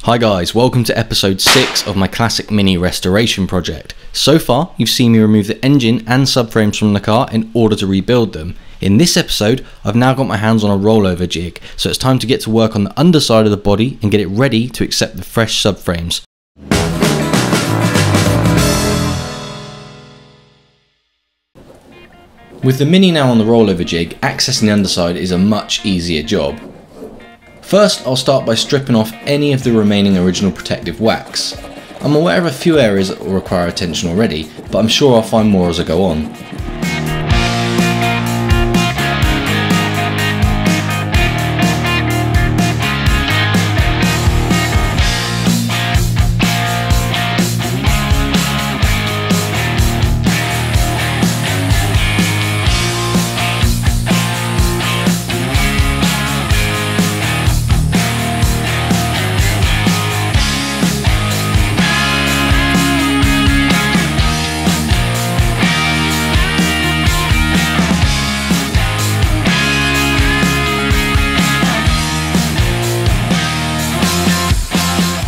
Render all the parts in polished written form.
Hi guys, welcome to episode 6 of my classic Mini restoration project. So far, you've seen me remove the engine and subframes from the car in order to rebuild them. In this episode, I've now got my hands on a rollover jig, so it's time to get to work on the underside of the body and get it ready to accept the fresh subframes. With the Mini now on the rollover jig, accessing the underside is a much easier job. First, I'll start by stripping off any of the remaining original protective wax. I'm aware of a few areas that will require attention already, but I'm sure I'll find more as I go on.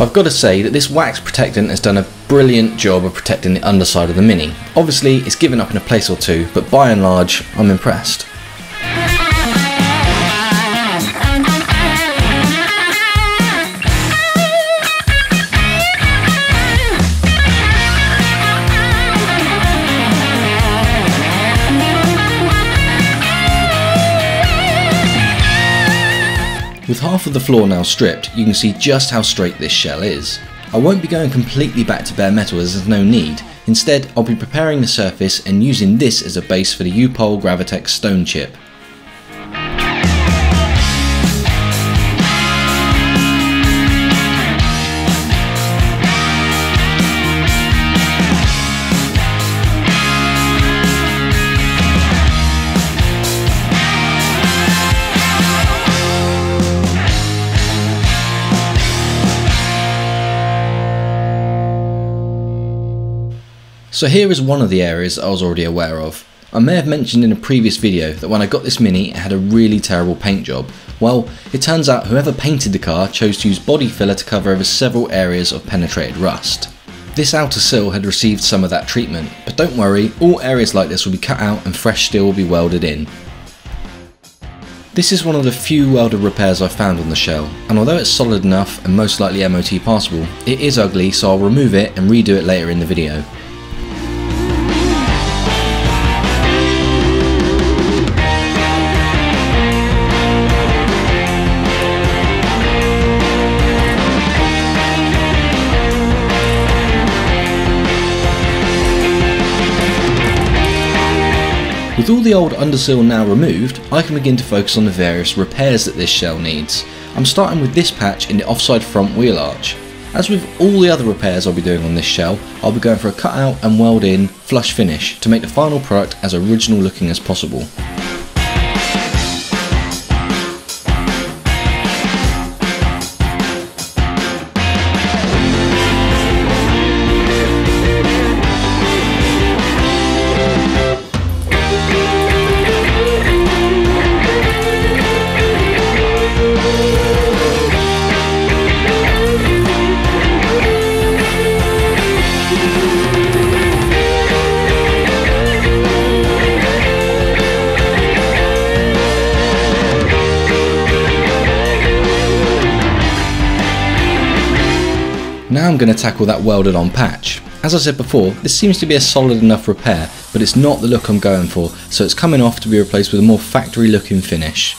I've got to say that this wax protectant has done a brilliant job of protecting the underside of the Mini. Obviously it's given up in a place or two, but by and large I'm impressed. With half of the floor now stripped, you can see just how straight this shell is. I won't be going completely back to bare metal as there's no need. Instead, I'll be preparing the surface and using this as a base for the U-Pole Gravitex stone chip. So here is one of the areas I was already aware of. I may have mentioned in a previous video that when I got this Mini it had a really terrible paint job. Well, it turns out whoever painted the car chose to use body filler to cover over several areas of penetrated rust. This outer sill had received some of that treatment, but don't worry, all areas like this will be cut out and fresh steel will be welded in. This is one of the few welded repairs I've found on the shell, and although it's solid enough and most likely MOT passable, it is ugly, so I'll remove it and redo it later in the video. With all the old underseal now removed, I can begin to focus on the various repairs that this shell needs. I'm starting with this patch in the offside front wheel arch. As with all the other repairs I'll be doing on this shell, I'll be going for a cut out and weld in flush finish to make the final product as original looking as possible. Now I'm going to tackle that welded on patch. As I said before, this seems to be a solid enough repair, but it's not the look I'm going for, so it's coming off to be replaced with a more factory looking finish.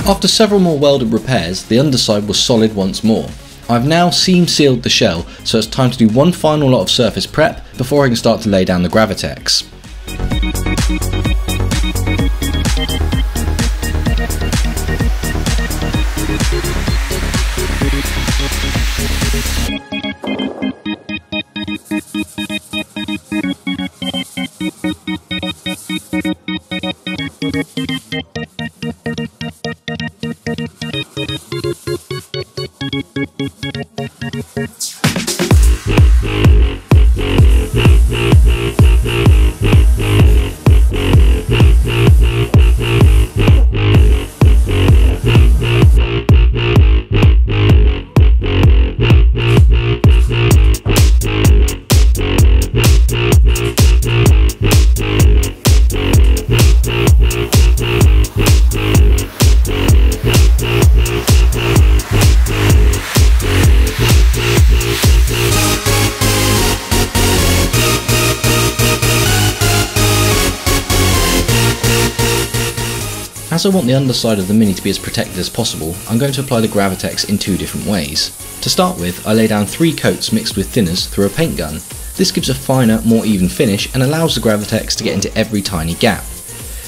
After several more welded repairs, the underside was solid once more. I've now seam sealed the shell, so it's time to do one final lot of surface prep before I can start to lay down the Gravitex. As I want the underside of the Mini to be as protected as possible, I'm going to apply the Gravitex in two different ways. To start with, I lay down 3 coats mixed with thinners through a paint gun. This gives a finer, more even finish and allows the Gravitex to get into every tiny gap.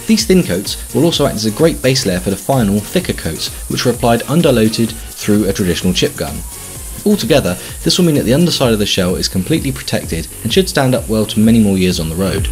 These thin coats will also act as a great base layer for the final, thicker coats, which are applied undiluted through a traditional chip gun. Altogether, this will mean that the underside of the shell is completely protected and should stand up well to many more years on the road.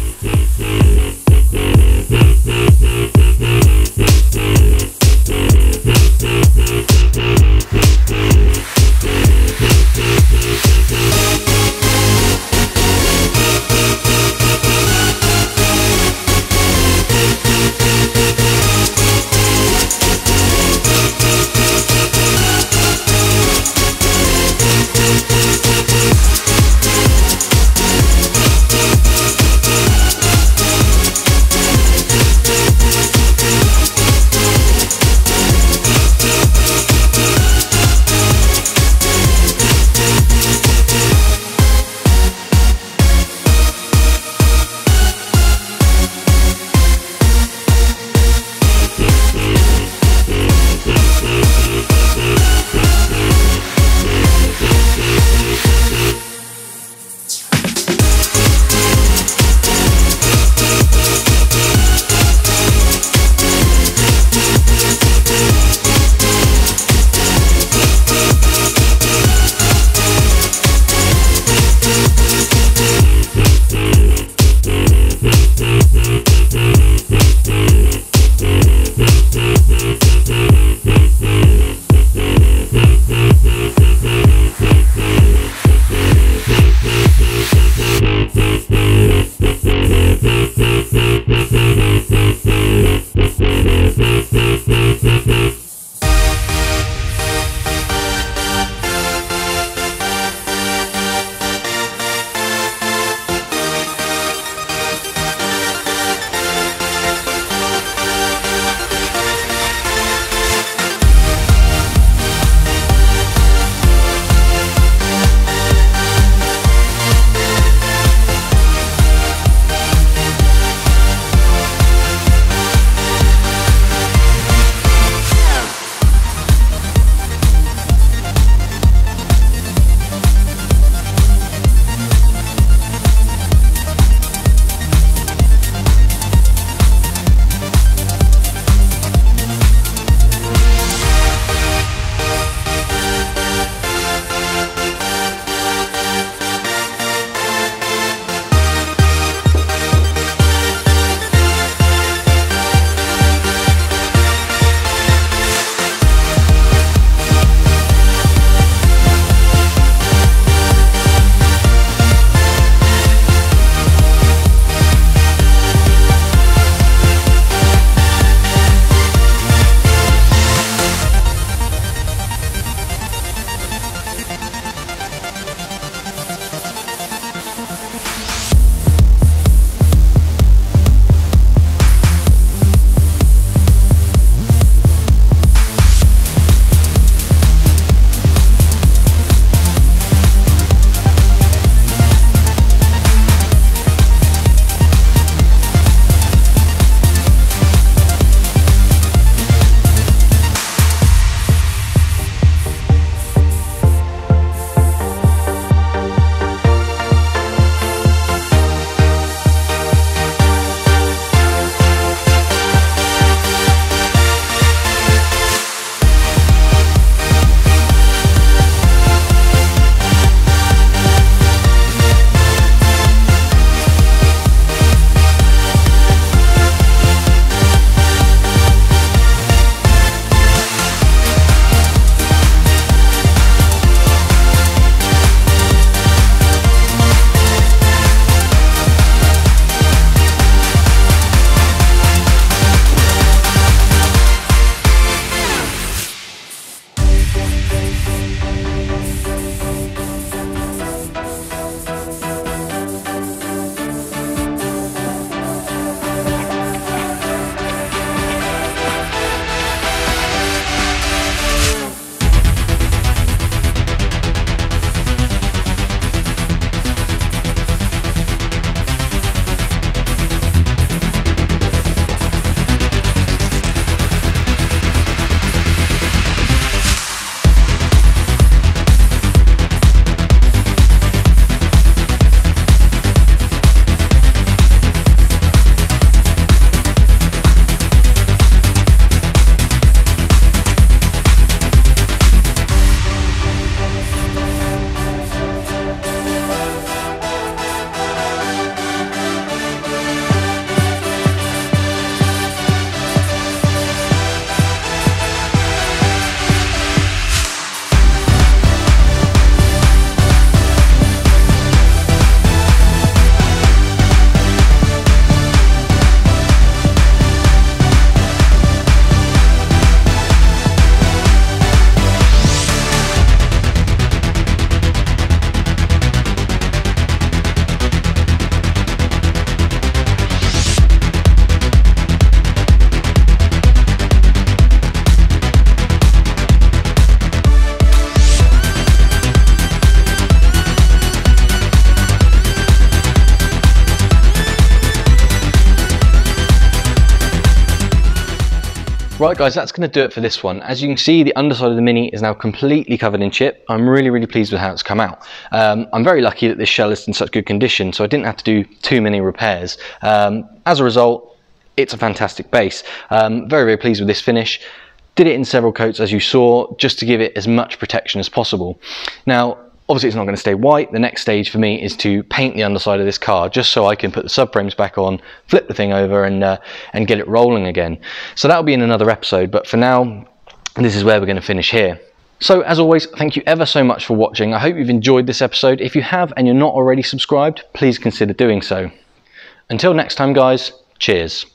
Right guys, that's going to do it for this one. As you can see, the underside of the Mini is now completely covered in chip. I'm really pleased with how it's come out. I'm very lucky that this shell is in such good condition, so I didn't have to do too many repairs. As a result, it's a fantastic base. Very pleased with this finish. Did it in several coats, as you saw, just to give it as much protection as possible. Now, obviously it's not going to stay white. The next stage for me is to paint the underside of this car, just so I can put the subframes back on, flip the thing over and get it rolling again. So that'll be in another episode, but for now, this is where we're going to finish here. So as always, thank you ever so much for watching. I hope you've enjoyed this episode. If you have and you're not already subscribed, please consider doing so. Until next time guys, cheers.